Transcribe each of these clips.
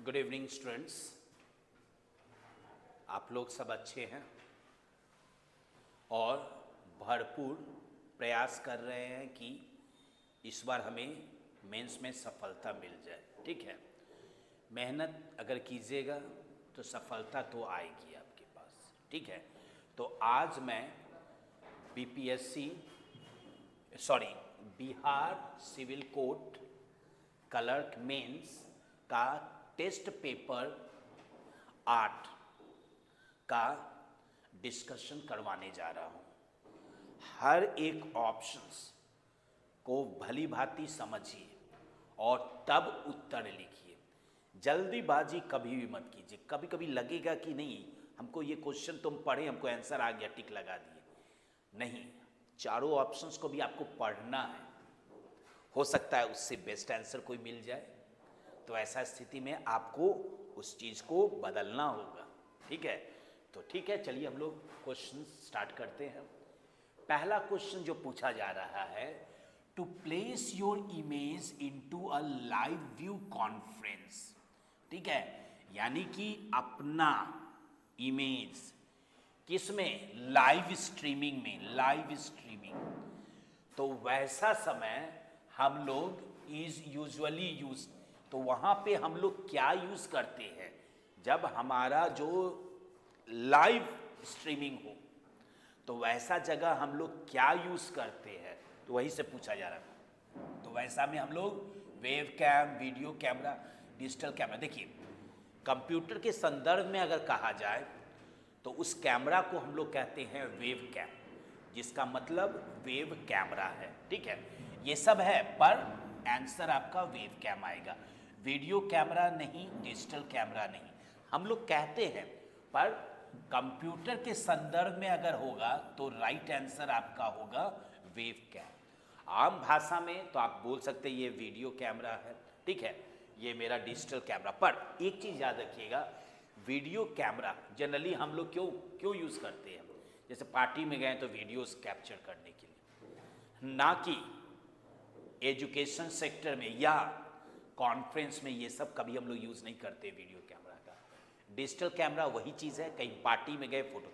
Good evening students. आप लोग सब अच्छे हैं और भरपूर प्रयास कर रहे हैं कि इस बार हमें मेंस में सफलता मिल जाए। ठीक है, मेहनत अगर कीजिएगा तो सफलता तो आएगी आपके पास। ठीक है, तो आज मैं Bihar civil court clerk mains का टेस्ट पेपर 8 का डिस्कशन करवाने जा रहा हूँ। हर एक ऑप्शंस को भली भांति समझिए और तब उत्तर लिखिए। जल्दीबाजी कभी भी मत कीजिए। कभी कभी लगेगा कि नहीं, हमको ये क्वेश्चन तुम पढ़े, हमको आंसर आ गया, टिक लगा दिए। नहीं, चारों ऑप्शंस को भी आपको पढ़ना है। हो सकता है उससे बेस्ट आंसर कोई मिल जाए, तो ऐसा स्थिति में आपको उस चीज़ को बदलना होगा। ठीक है, तो ठीक है, चलिए हम लोग क्वेश्चन स्टार्ट करते हैं। पहला क्वेश्चन जो पूछा जा रहा है, to place your image into a live view conference. ठीक है, यानी कि अपना इमेज किसमें? लाइव स्ट्रीमिंग में। लाइव स्ट्रीमिंग तो वैसा समय हम लोग इज यूजुअली यूज, तो वहां पे हम लोग क्या यूज करते हैं? जब हमारा जो लाइव स्ट्रीमिंग हो तो वैसा जगह हम लोग क्या यूज करते हैं, तो वही से पूछा जा रहा है। तो वैसा में हम लोग webcam, video camera, digital camera. देखिए, कंप्यूटर के संदर्भ में अगर कहा जाए तो उस कैमरा को हम लोग कहते हैं वेव कैम, जिसका मतलब वेव कैमरा है। ठीक है, ये सब है, पर आंसर आपका वेव कैम आएगा। वीडियो कैमरा नहीं, डिजिटल कैमरा नहीं, हम लोग कहते हैं, पर कंप्यूटर के संदर्भ में अगर होगा तो राइट आंसर आपका होगा वेव कैम। आम भाषा में तो आप बोल सकते हैं ये वीडियो कैमरा है, ठीक है, ये मेरा डिजिटल कैमरा। पर एक चीज याद रखिएगा, वीडियो कैमरा जनरली हम लोग क्यों यूज करते हैं? जैसे पार्टी में गए तो वीडियोस कैप्चर करने के लिए, ना कि एजुकेशन सेक्टर में या कॉन्फ्रेंस में। ये सब कभी हम लोग यूज नहीं करते वीडियो कैमरा का। डिजिटल कैमरा वही चीज है, कहीं पार्टी में गए फोटो।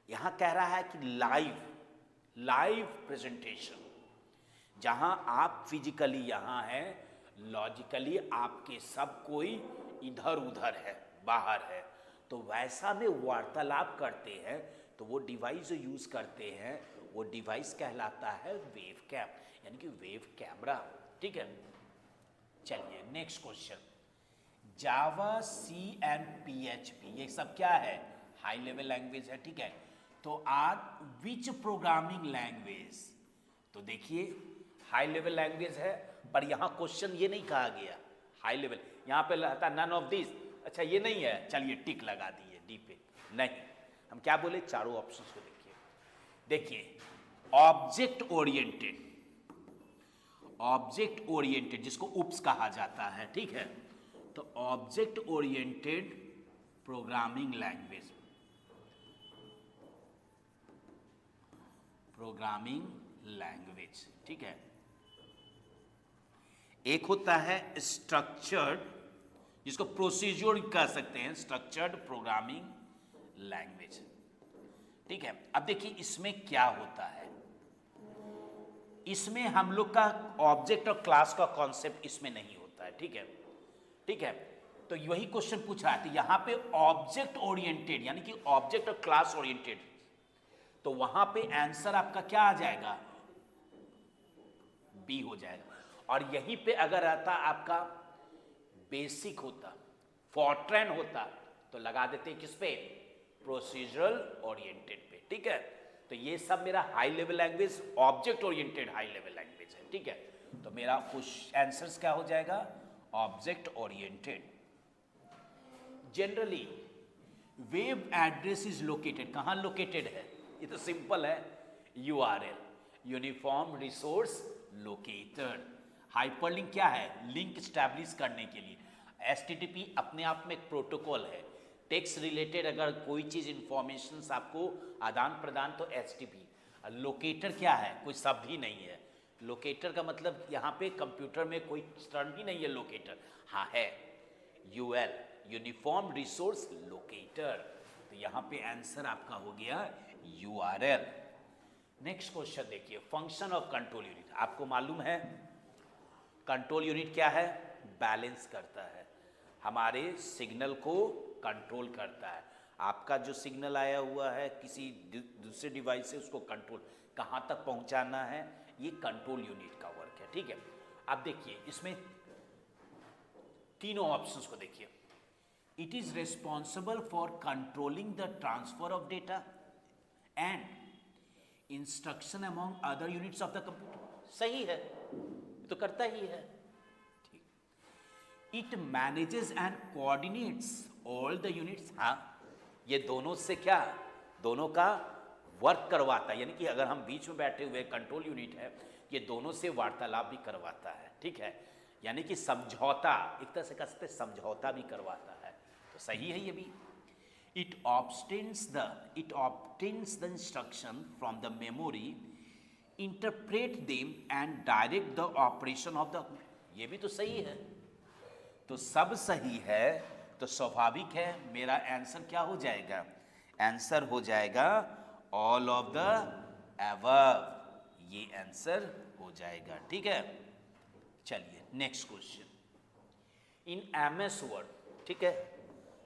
यहां कह रहा है कि लाइव प्रेजेंटेशन, जहां आप फिजिकली यहां हैं, लॉजिकली आपके सब कोई इधर उधर है, बाहर है, तो वैसा में वार्तालाप करते हैं तो वो डिवाइस जो यूज करते हैं वो डिवाइस कहलाता है वेव कैम, यानी कि वेव कैमरा। ठीक है, चलिए next question. Java, C and PHP, ये सब क्या है? हाई लेवल लैंग्वेज है। ठीक है, तो आर विच प्रोग्रामिंग लैंग्वेज? तो देखिए, हाई लेवल लैंग्वेज है, पर यहां क्वेश्चन ये नहीं कहा गया हाई लेवल, यहां पे रहता नन ऑफ दिस। अच्छा, ये नहीं है, चलिए टिक लगा दिए डी पे। नहीं, हम क्या बोले? चारों ऑप्शंस को देखिए, ऑब्जेक्ट ओरिएंटेड जिसको उप्स कहा जाता है। ठीक है, तो ऑब्जेक्ट ओरिएंटेड प्रोग्रामिंग लैंग्वेज। ठीक है, एक होता है स्ट्रक्चर्ड, जिसको प्रोसीजर कह सकते हैं, स्ट्रक्चर्ड प्रोग्रामिंग लैंग्वेज। ठीक है, अब देखिए इसमें क्या होता है। इसमें हम लोग का ऑब्जेक्ट और क्लास का कॉन्सेप्ट इसमें नहीं होता है। ठीक है, तो वही क्वेश्चन पूछा है, तो यहां पे ऑब्जेक्ट ओरिएंटेड यानी कि ऑब्जेक्ट और क्लास ओरिएंटेड, तो वहां पे आंसर आपका क्या आ जाएगा? बी हो जाएगा। और यहीं पे अगर आता आपका बेसिक होता, फॉर्ट्रैन होता, तो लगा देते किस पे? प्रोसीजरल ओरिएंटेड पे। ठीक है, तो ये सब मेरा high level language, object oriented high level language है। ठीक है, तो मेरा कुछ आंसर्स क्या हो जाएगा? Object oriented. Generally web address is located, कहां लोकेटेड है? ये तो सिंपल है, URL, uniform resource locator. Hyperlink क्या है? लिंक स्टैब्लिश करने के लिए। एचटीटीपी अपने आप में एक प्रोटोकॉल है, टेक्स्ट रिलेटेड अगर कोई चीज इंफॉर्मेशन आपको आदान प्रदान, तो एचटीटीपी। लोकेटर क्या है? कोई शब्द ही नहीं है। लोकेटर का मतलब यहाँ पे कंप्यूटर में कोई टर्म ही नहीं है लोकेटर। हाँ है, यूएल, यूनिफॉर्म रिसोर्स लोकेटर। तो यहां पे आंसर आपका हो गया यूआरएल। नेक्स्ट क्वेश्चन देखिए, फंक्शन ऑफ कंट्रोल यूनिट। आपको मालूम है कंट्रोल यूनिट क्या है? बैलेंस करता है, हमारे सिग्नल को कंट्रोल करता है। आपका जो सिग्नल आया हुआ है किसी दूसरे डिवाइस से, उसको कंट्रोल कहाँ तक पहुँचाना है, ये कंट्रोल यूनिट का वर्क है। ठीक है, अब देखिए इसमें तीनों ऑप्शंस को देखिए। It is responsible for controlling the transfer of data and instruction among other units of the computer. सही है, तो करता ही है। It manages and coordinates all the units. हाँ, ये दोनों से क्या, दोनों का वर्क करवाता है, यानी कि अगर हम बीच में बैठे हुए कंट्रोल यूनिट है, ये दोनों से वार्तालाप भी करवाता है। ठीक है, यानी कि समझौता, एक तरह से कह सकते समझौता भी करवाता है, तो सही है ये भी। It obtains the instruction from the memory, interpret them and direct the operation of the, ये भी तो सही है। तो सब सही है, तो स्वाभाविक है मेरा आंसर क्या हो जाएगा? आंसर हो जाएगा ऑल ऑफ द अबव, ये आंसर हो जाएगा। ठीक है, चलिए next question. In MS word, ठीक है,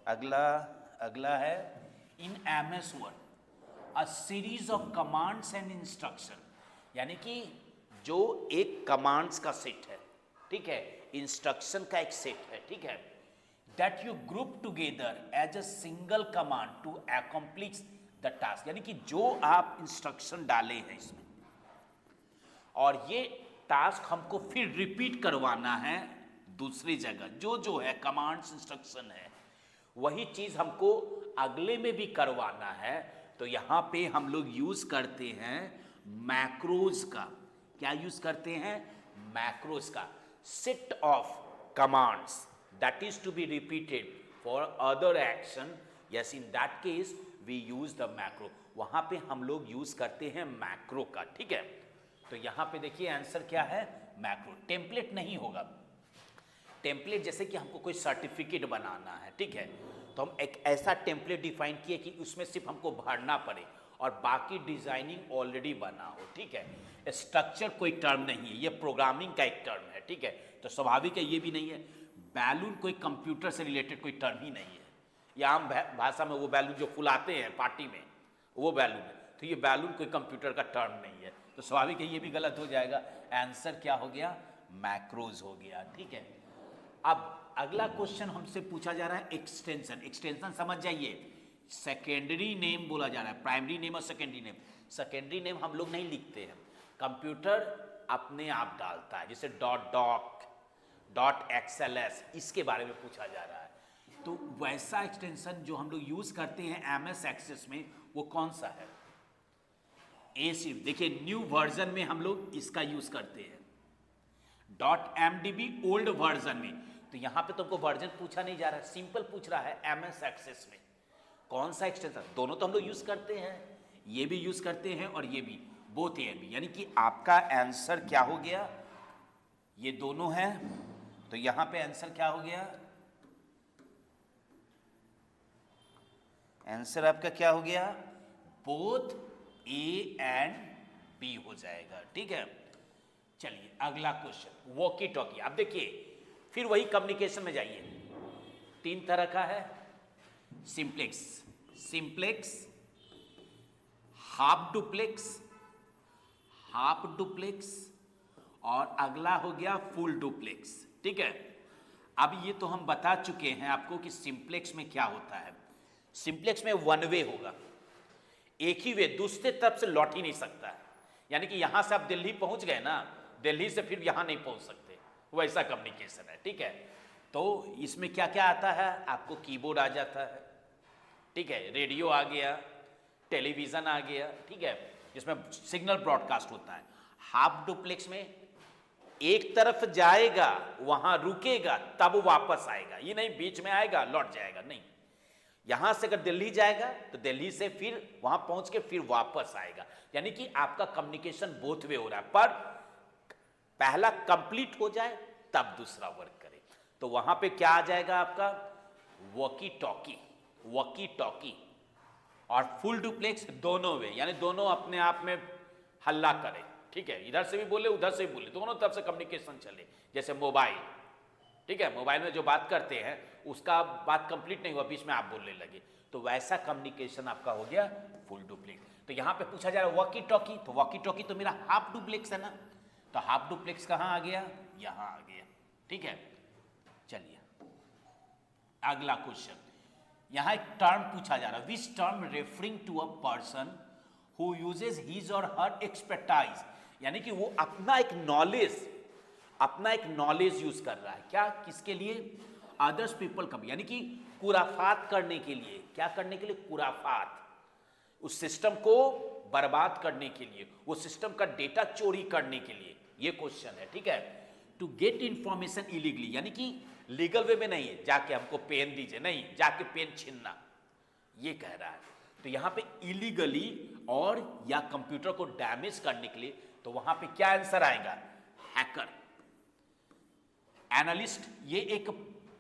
अगला है in MS word a series of commands and instruction, यानी कि जो एक कमांड्स का सेट है, ठीक है, इंस्ट्रक्शन का एक सेट है, ठीक है, that you group together as a single command to accomplish the task, यानी कि जो आप इंस्ट्रक्शन डाले हैं इसमें, और ये टास्क हमको फिर रिपीट करवाना है दूसरी जगह, जो है कमांड्स इंस्ट्रक्शन है, वही चीज हमको अगले में भी करवाना है। तो यहां पे हम लोग यूज करते हैं मैक्रोज का। क्या यूज करते हैं? मैक्रोज का। Set of commands that is to be repeated for other action, yes, in that case we use the macro. वहां पे हम लोग यूज करते हैं मैक्रो का। ठीक है, तो यहां पे देखिए आंसर क्या है? मैक्रो। टेम्पलेट नहीं होगा। टेम्पलेट जैसे कि हमको कोई सर्टिफिकेट बनाना है, ठीक है, तो हम एक ऐसा टेम्पलेट डिफाइन किए कि उसमें सिर्फ हमको भरना पड़े और बाकी डिजाइनिंग ऑलरेडी बना हो। ठीक है, स्ट्रक्चर कोई टर्म नहीं है, ये प्रोग्रामिंग का एक टर्म है। ठीक है, तो स्वाभाविक है ये भी नहीं है। बैलून कोई कंप्यूटर से रिलेटेड कोई टर्म ही नहीं है। या आम भाषा में वो बैलून जो फुलाते हैं पार्टी में, वो बैलून है, तो ये बैलून कोई कंप्यूटर का टर्म नहीं है, तो स्वाभाविक है ये भी गलत हो जाएगा। आंसर क्या हो गया? मैक्रोज हो गया। ठीक है, अब अगला क्वेश्चन हमसे पूछा जा रहा है एक्सटेंशन। एक्सटेंशन समझ जाइए, सेकेंडरी नेम बोला जा रहा है, प्राइमरी नेम और सेकेंडरी नेम। सेकेंडरी नेम हम लोग नहीं लिखते हैं, कंप्यूटर अपने आप डालता है, जैसे डॉट डॉक, डॉट एक्सएलएस, इसके बारे में पूछा जा रहा है। तो वैसा एक्सटेंशन जो हम लोग यूज करते हैं एमएस एक्सेस में, वो कौन सा है? ए सिर्फ देखिए, न्यू वर्जन में हम लोग इसका यूज करते हैं, डॉट एमडीबी ओल्ड वर्जन में। तो यहां पे तुमको वर्जन पूछा नहीं जा रहा, सिंपल पूछ रहा है एमएस एक्सेस में कौन सा एक्सटेंशन। दोनों तो हम लोग यूज करते हैं, ये भी यूज करते हैं और ये भी, बोथ ए भी, यानी कि आपका आंसर क्या हो गया? ये दोनों है, तो यहां पे आंसर क्या हो गया? आंसर आपका क्या हो गया? बोथ ए एंड बी हो जाएगा। ठीक है, चलिए अगला क्वेश्चन, वॉकी टॉकी। अब देखिए फिर वही कम्युनिकेशन में जाइए, तीन तरह का है, simplex, simplex, half duplex, half duplex, और अगला हो गया फुल डुप्लेक्स। ठीक है, अब ये तो हम बता चुके हैं आपको कि सिंप्लेक्स में क्या होता है। सिंप्लेक्स में वन वे होगा, एक ही वे, दूसरे तरफ से लौट ही नहीं सकता है, यानी कि यहां से आप दिल्ली पहुंच गए ना, दिल्ली से फिर यहां नहीं पहुंच सकते, वैसा कम्युनिकेशन है। ठीक है, तो इसमें क्या क्या आता है? आपको कीबोर्ड आ जाता है, ठीक है, रेडियो आ गया, टेलीविजन आ गया, ठीक है, जिसमें सिग्नल ब्रॉडकास्ट होता है। हाफ डुप्लेक्स में एक तरफ जाएगा, वहां रुकेगा, तब वापस आएगा, ये नहीं बीच में आएगा लौट जाएगा, नहीं। यहां से अगर दिल्ली जाएगा तो दिल्ली से फिर वहां पहुंच के फिर वापस आएगा, यानी कि आपका कम्युनिकेशन बोथ वे हो रहा है, पर पहला कंप्लीट हो जाए तब दूसरा वर्क करे। तो वहां पे क्या आ जाएगा आपका, वॉकी टॉकी, वॉकी टॉकी। और फुल डुप्लेक्स दोनों वे, यानी दोनों अपने आप में हल्ला करें, ठीक है, इधर से भी बोले उधर से भी बोले, दोनों तरफ से कम्युनिकेशन चले। जैसे मोबाइल, ठीक है, मोबाइल में जो बात करते हैं उसका बात कंप्लीट नहीं हुआ, बीच में आप बोलने लगे, तो वैसा कम्युनिकेशन आपका हो गया फुल डुप्लेक्स। तो यहां पे पूछा जा रहा है वॉकी टॉकी, तो वॉकी टॉकी तो मेरा हाफ डुप्लेक्स है ना, तो हाफ डुप्लेक्स कहां आ गया, यहां आ गया, ठीक है। चलिए अगला क्वेश्चन, यहां एक टर्म पूछा जा रहा है, which term referring to a person who uses his or her expertise, यानी कि वो अपना एक नॉलेज यूज कर रहा है, क्या, किसके लिए, अदर्स पीपल का, यानी कि कुराफात करने के लिए, क्या करने के लिए, कुराफात, उस सिस्टम को बर्बाद करने के लिए, वो सिस्टम का डेटा चोरी करने के लिए, ये क्वेश्चन है, ठीक है। टू गेट इंफॉर्मेशन इलीगली, यानी कि लीगल वे में नहीं है, जाके हमको पेन दीजिए, नहीं, जाके पेन छीनना, ये कह रहा है। तो यहां पे इलीगली और या कंप्यूटर को डैमेज करने के लिए, तो वहां पे क्या आंसर आएगा, हैकर। एनालिस्ट, ये एक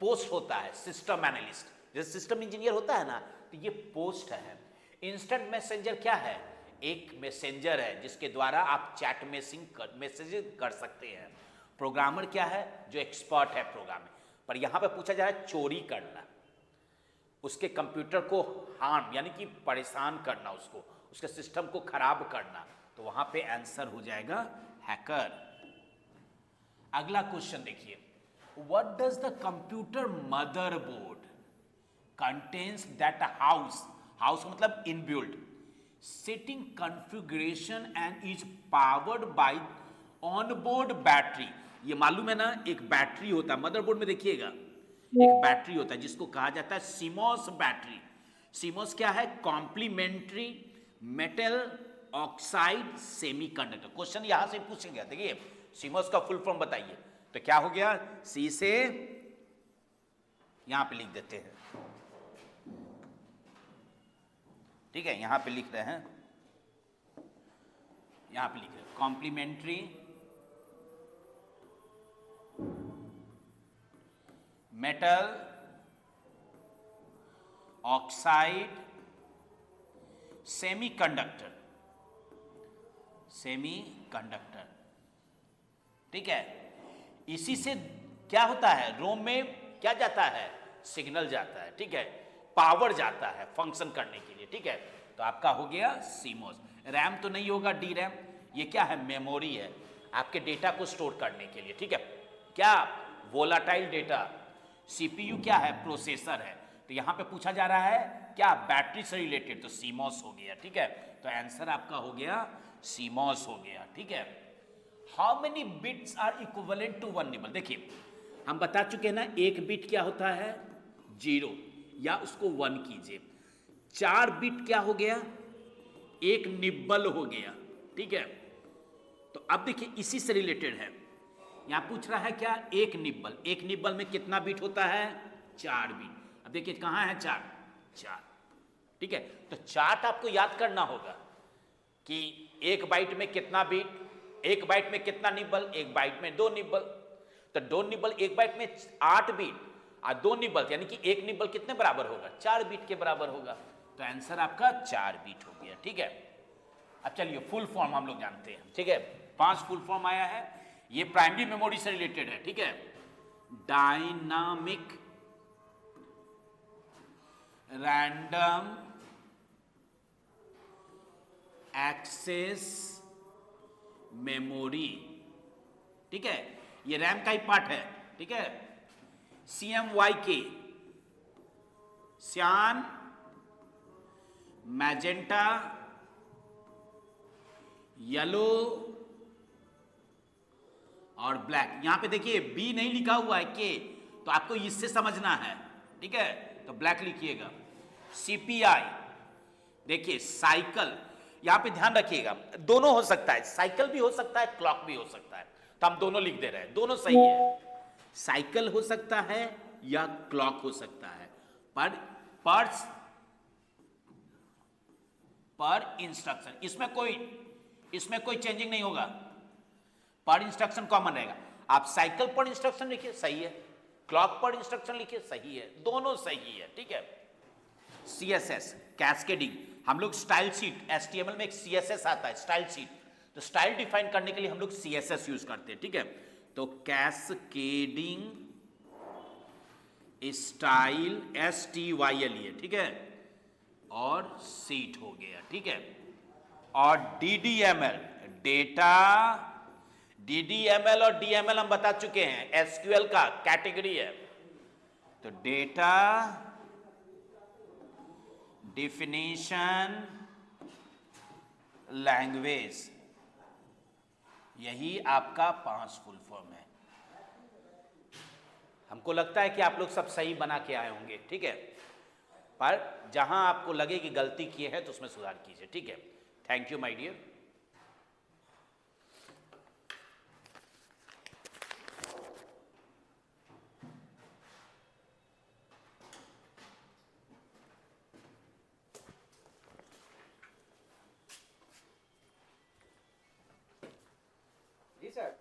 पोस्ट होता है, सिस्टम एनालिस्ट, जैसे सिस्टम इंजीनियर होता है ना, तो ये पोस्ट है। इंस्टेंट मैसेंजर क्या है, एक मैसेंजर है जिसके द्वारा आप चैट मैसेजिंग कर सकते हैं। प्रोग्रामर क्या है, जो एक्सपर्ट है प्रोग्रामिंग, पर यहां पे पूछा जा रहा है चोरी करना, उसके कंप्यूटर को हार्म, यानी कि परेशान करना, उसको, उसके सिस्टम को खराब करना, तो वहां पे आंसर हो जाएगा हैकर। अगला क्वेश्चन देखिए, what does the computer motherboard contains that house, house मतलब inbuilt, setting configuration and is powered by onboard battery. ये मालूम है ना, एक बैटरी होता है मदरबोर्ड में, देखिएगा एक बैटरी होता है जिसको कहा जाता है सीमॉस बैटरी। सीमॉस क्या है, complementary metal oxide semiconductor. Question यहां से पूछेंगे, देखिए सीमॉस का फुल फॉर्म बताइए, तो क्या हो गया, सी से यहां पे लिख देते हैं, ठीक है, यहां पे लिख रहे हैं, यहां पे लिख रहे हैं complementary metal oxide semiconductor, semiconductor, ठीक है। इसी से क्या होता है, रोम में क्या जाता है, सिग्नल जाता है, ठीक है, पावर जाता है फंक्शन करने के लिए, ठीक है। तो आपका हो गया सीमॉस। रैम तो नहीं होगा, डी रैम, ये क्या है, मेमोरी है, आपके डेटा को स्टोर करने के लिए, ठीक है, क्या, वोलाटाइल डेटा। सीपीयू क्या है, प्रोसेसर है। तो यहां पे पूछा जा रहा है क्या, बैटरी से रिलेटेड, तो सीमॉस हो गया, ठीक है। तो आंसर आपका हो गया सीमॉस हो गया, ठीक है। How many bits are equivalent to one nibble, देखिए हम बता चुके हैं ना, एक बिट क्या होता है, 0, या उसको 1 कीजिए, 4 बिट क्या हो गया, एक निब्बल हो गया, ठीक है। तो अब देखिए इसी से रिलेटेड है, यहां पूछ रहा है क्या, एक निब्बल, एक निब्बल में कितना बिट होता है, 4 बिट। अब देखिए कहां है 4, ठीक है। तो चार्ट आपको याद करना होगा कि एक बाइट में कितना बिट, एक बाइट में कितना निब्बल, एक बाइट में 2 निब्बल, तो 2 निब्बल एक बाइट में 8 बिट, और 2 निब्बल यानी कि एक निब्बल कितने बराबर होगा, 4 बिट के बराबर होगा। तो आंसर आपका 4 बिट हो गया, ठीक है। अब चलिए फुल फॉर्म हम लोग जानते हैं, ठीक है, 5 फुल फॉर्म आया है, ये प्राइमरी मेमोरी से रिलेटेड है, ठीक है। डायनामिक रैंडम एक्सेस मेमोरी, ठीक है, ये रैम का ही पार्ट है, ठीक है। CMYK, सियान, मैजेंटा, येलो और ब्लैक। यहां पे देखिए बी नहीं लिखा हुआ है, के, तो आपको इससे समझना है, ठीक है, तो ब्लैक लिखिएगा। CPI, देखिए साइकिल, यहां पे ध्यान रखिएगा, दोनों हो सकता है, साइकिल भी हो सकता है, क्लॉक भी हो सकता है, तो हम दोनों लिख दे रहे हैं, दोनों सही है, साइकिल हो सकता है या क्लॉक हो सकता है, पर इंस्ट्रक्शन, इसमें कोई चेंजिंग नहीं होगा, पर इंस्ट्रक्शन कॉमन रहेगा। आप साइकिल पर इंस्ट्रक्शन लिखिए, सही है, क्लॉक पर इंस्ट्रक्शन लिखिए, सही है, दोनों सही है, ठीक है। CSS कैस्केडिंग, हम लोग स्टाइल शीट, HTML में एक CSS आता है स्टाइल शीट, तो स्टाइल डिफाइन करने के लिए हम लोग CSS यूज करते हैं, ठीक है। तो कैस्केडिंग स्टाइल STYL है, ठीक है, और सीट हो गया, ठीक है। और DDML डेटा, DDML और DML हम बता चुके हैं, SQL का कैटेगरी है। तो डेटा डिफिनीशन लैंग्वेज, यही आपका 5 फुल फॉर्म है। हमको लगता है कि आप लोग सब सही बना के आए होंगे, ठीक है, पर जहां आपको लगे कि गलती किए हैं तो उसमें सुधार कीजिए, ठीक है। Thank you my dear. जी सर।